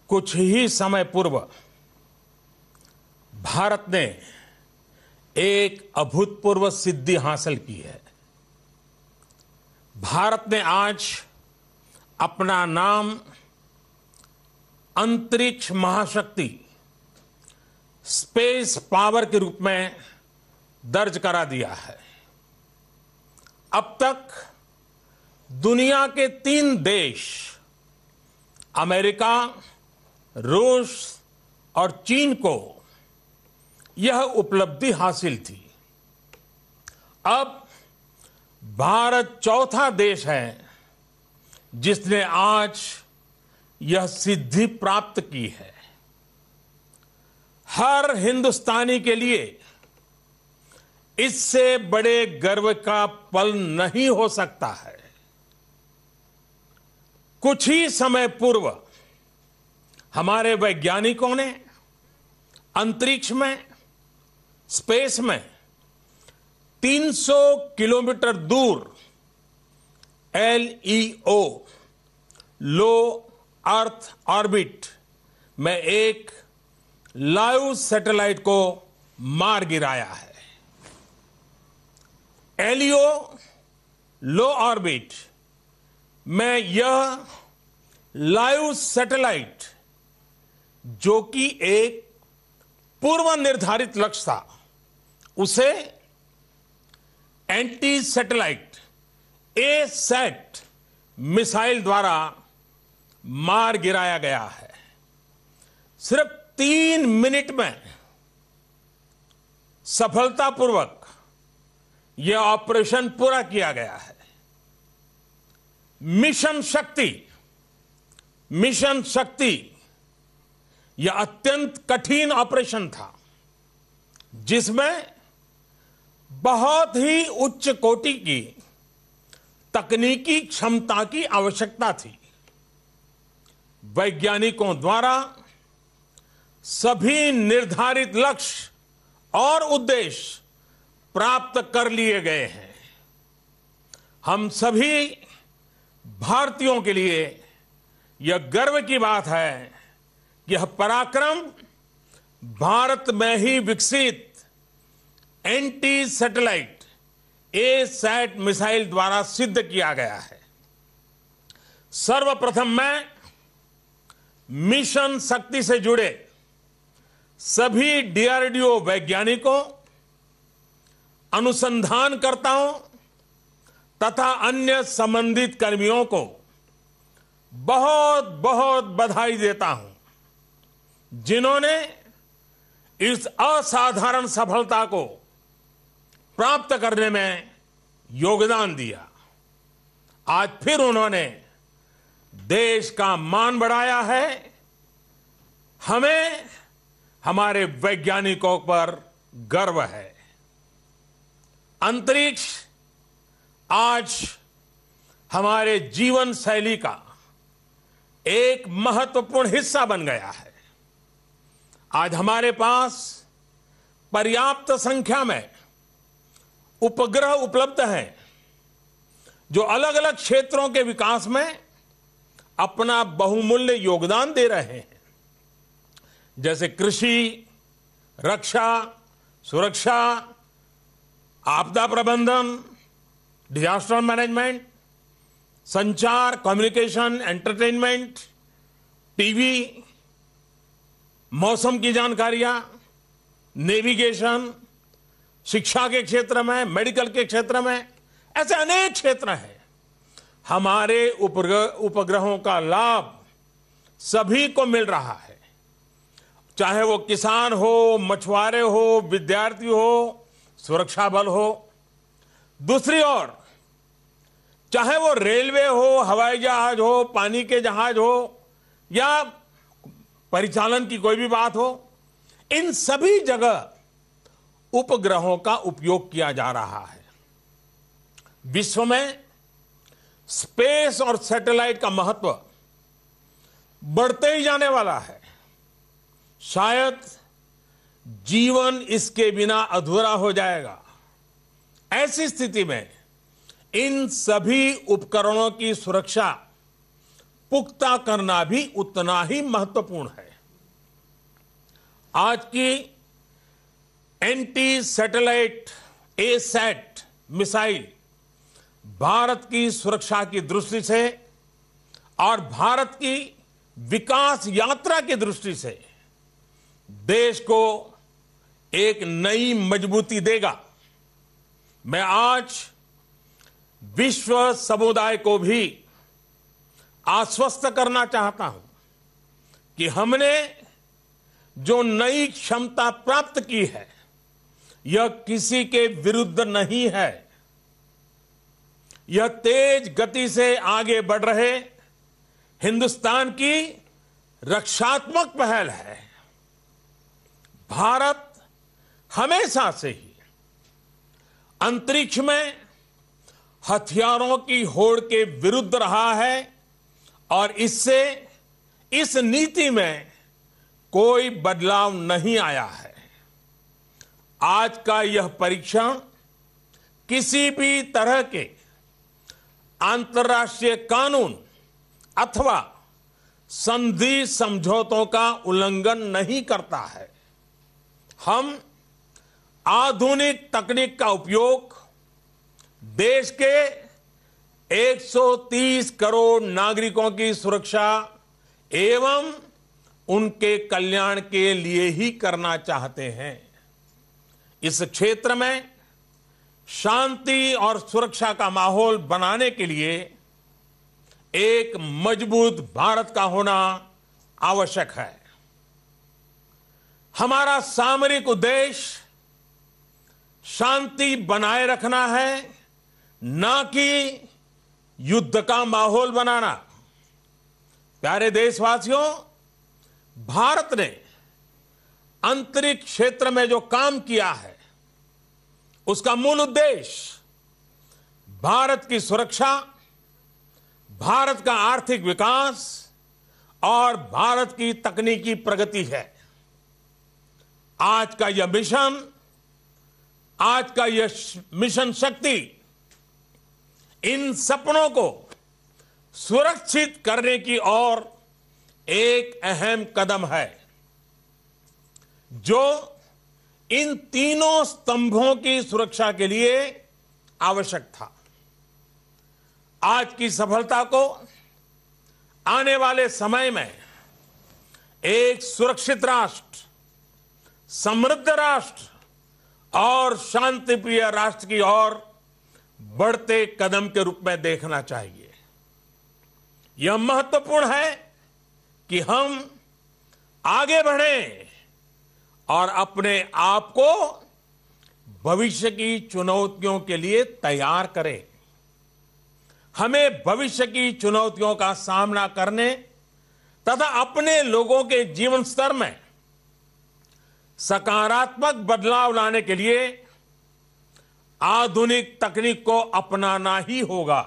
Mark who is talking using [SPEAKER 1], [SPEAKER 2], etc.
[SPEAKER 1] कुछ ही समय पूर्व भारत ने एक अभूतपूर्व सिद्धि हासिल की है। भारत ने आज अपना नाम अंतरिक्ष महाशक्ति स्पेस पावर के रूप में दर्ज करा दिया है। अब तक दुनिया के 3 देश अमेरिका, रूस और चीन को यह उपलब्धि हासिल थी। अब भारत चौथा देश है जिसने आज यह सिद्धि प्राप्त की है। हर हिंदुस्तानी के लिए इससे बड़े गर्व का पल नहीं हो सकता है। कुछ ही समय पूर्व हमारे वैज्ञानिकों ने अंतरिक्ष में, स्पेस में 300 किलोमीटर दूर LEO, लो अर्थ ऑर्बिट में एक लाइव सैटेलाइट को मार गिराया है। LEO, लो ऑर्बिट में यह लाइव सैटेलाइट, जो कि एक पूर्व निर्धारित लक्ष्य था, उसे एंटी सैटेलाइट ASAT मिसाइल द्वारा मार गिराया गया है। सिर्फ 3 मिनट में सफलतापूर्वक यह ऑपरेशन पूरा किया गया है। मिशन शक्ति यह अत्यंत कठिन ऑपरेशन था, जिसमें बहुत ही उच्च कोटि की तकनीकी क्षमता की आवश्यकता थी। वैज्ञानिकों द्वारा सभी निर्धारित लक्ष्य और उद्देश्य प्राप्त कर लिए गए हैं। हम सभी भारतीयों के लिए यह गर्व की बात है कि यह पराक्रम भारत में ही विकसित एंटी सैटेलाइट ASAT मिसाइल द्वारा सिद्ध किया गया है। सर्वप्रथम मैं मिशन शक्ति से जुड़े सभी DRDO वैज्ञानिकों, अनुसंधानकर्ताओं तथा अन्य संबंधित कर्मियों को बहुत बहुत बधाई देता हूं, जिन्होंने इस असाधारण सफलता को प्राप्त करने में योगदान दिया। आज फिर उन्होंने देश का मान बढ़ाया है। हमें हमारे वैज्ञानिकों पर गर्व है। अंतरिक्ष आज हमारे जीवन शैली का एक महत्वपूर्ण हिस्सा बन गया है। आज हमारे पास पर्याप्त संख्या में उपग्रह उपलब्ध हैं, जो अलग अलग क्षेत्रों के विकास में अपना बहुमूल्य योगदान दे रहे हैं, जैसे कृषि, रक्षा, सुरक्षा, आपदा प्रबंधन, डिजास्टर मैनेजमेंट, संचार, कम्युनिकेशन, एंटरटेनमेंट, टीवी, मौसम की जानकारियां, नेविगेशन, शिक्षा के क्षेत्र में, मेडिकल के क्षेत्र में, ऐसे अनेक क्षेत्र हैं। हमारे उपग्रहों का लाभ सभी को मिल रहा है, चाहे वो किसान हो, मछुआरे हो, विद्यार्थी हो, सुरक्षा बल हो। दूसरी ओर चाहे वो रेलवे हो, हवाई जहाज हो, पानी के जहाज हो या परिचालन की कोई भी बात हो, इन सभी जगह उपग्रहों का उपयोग किया जा रहा है। विश्व में स्पेस और सैटेलाइट का महत्व बढ़ते ही जाने वाला है। शायद जीवन इसके बिना अधूरा हो जाएगा। ऐसी स्थिति में इन सभी उपकरणों की सुरक्षा पुख्ता करना भी उतना ही महत्वपूर्ण है। आज की anti satellite asset missile Bharat की सुरक्षा की दृष्टि से और भारत की विकास यात्रा की दृष्टि से देश को एक नई मजबूती देगा। मैं आज विश्व समुदाय को भी आश्वस्त करना चाहता हूं कि हमने जो नई क्षमता प्राप्त की है यह किसी के विरुद्ध नहीं है। यह तेज गति से आगे बढ़ रहे हिंदुस्तान की रक्षात्मक पहल है। भारत हमेशा से ही अंतरिक्ष में हथियारों की होड़ के विरुद्ध रहा है और इससे इस नीति में कोई बदलाव नहीं आया है। आज का यह परीक्षण किसी भी तरह के अंतर्राष्ट्रीय कानून अथवा संधि समझौतों का उल्लंघन नहीं करता है। हम आधुनिक तकनीक का उपयोग देश के 130 करोड़ नागरिकों की सुरक्षा एवं उनके कल्याण के लिए ही करना चाहते हैं। इस क्षेत्र में शांति और सुरक्षा का माहौल बनाने के लिए एक मजबूत भारत का होना आवश्यक है। हमारा सामरिक उद्देश्य शांति बनाए रखना है, न कि युद्ध का माहौल बनाना। प्यारे देशवासियों, भारत ने अंतरिक्ष क्षेत्र में जो काम किया है उसका मूल उद्देश्य भारत की सुरक्षा, भारत का आर्थिक विकास और भारत की तकनीकी प्रगति है। आज का यह मिशन शक्ति इन सपनों को सुरक्षित करने की ओर एक अहम कदम है जो इन तीनों स्तंभों की सुरक्षा के लिए आवश्यक था। आज की सफलता को आने वाले समय में एक सुरक्षित राष्ट्र, समृद्ध राष्ट्र और शांतिप्रिय राष्ट्र की ओर बढ़ते कदम के रूप में देखना चाहिए। यह महत्वपूर्ण है कि हम आगे बढ़ें और अपने आप को भविष्य की चुनौतियों के लिए तैयार करें। हमें भविष्य की चुनौतियों का सामना करने तथा अपने लोगों के जीवन स्तर में सकारात्मक बदलाव लाने के लिए आधुनिक तकनीक को अपनाना ही होगा।